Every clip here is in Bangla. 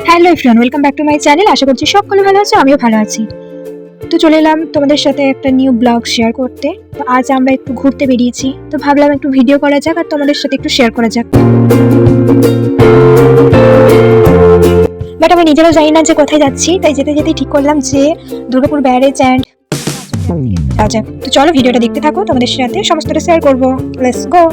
Hello everyone, welcome back to my channel. আশা করছি সকলে ভালো আছে, আমিও ভালো আছি। তো চলে এলাম তোমাদের সাথে একটা নিউ ব্লগ শেয়ার করতে। তো আজ আমরা একটু ঘুরতে বেরিয়েছি, তো ভাবলাম একটু ভিডিও করা যাক আর তোমাদের সাথে একটু শেয়ার করা যাক। বাট আমি নিজেরও জানি না যে কোথায় যাচ্ছি, তাই যেতে যেতেই ঠিক করলাম যে দুর্গাপুর ব্যারেজ অ্যান্ড যাওয়া যাক। তো চলো ভিডিওটা দেখতে থাকো, তোমাদের সাথে সমস্তটা শেয়ার করবো। Let's go.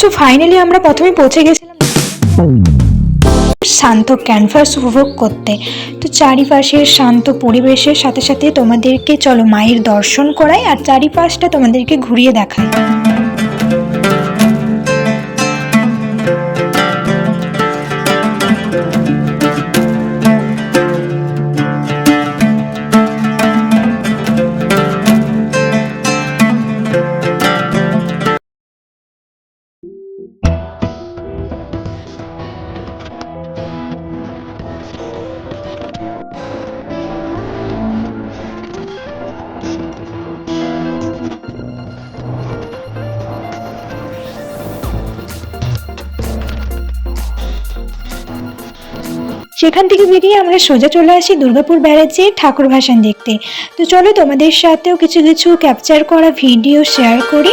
সো ফাইনালি আমরা প্রথমে পৌঁছে গেছিলাম শান্ত ক্যানভাস উপভোগ করতে। তো চারিপাশের শান্ত পরিবেশের সাথে সাথে তোমাদেরকে চলো মায়ের দর্শন করাই আর চারিপাশটা তোমাদেরকে ঘুরিয়ে দেখাই। সেখান থেকে বেরিয়ে আমরা সোজা চলে আসি দুর্গাপুর ব্যারেজে ঠাকুর ভাসান দেখতে। তো চলো তোমাদের সাথেও কিছু কিছু ক্যাপচার করা ভিডিও শেয়ার করি।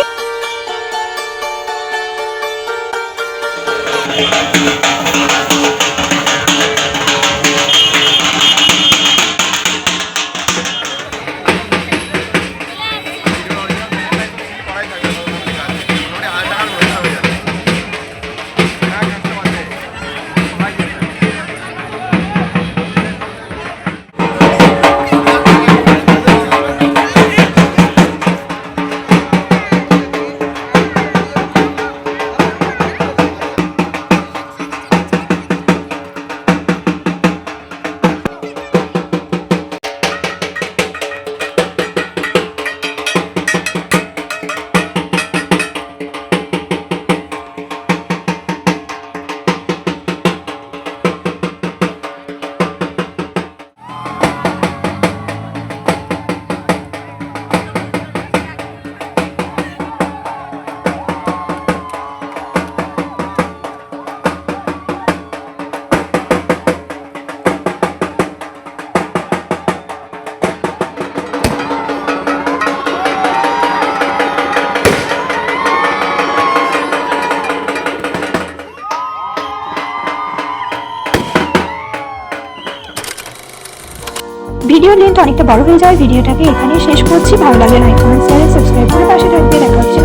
ভিডিও লেন্থ অনেকটা বড় হয়ে যায়, ভিডিওটাকে এখানেই শেষ করছি। ভালো লাগলে লাইক কমেন্ট শেয়ার সাবস্ক্রাইব করে পাশে থাকবে। দেখা হচ্ছে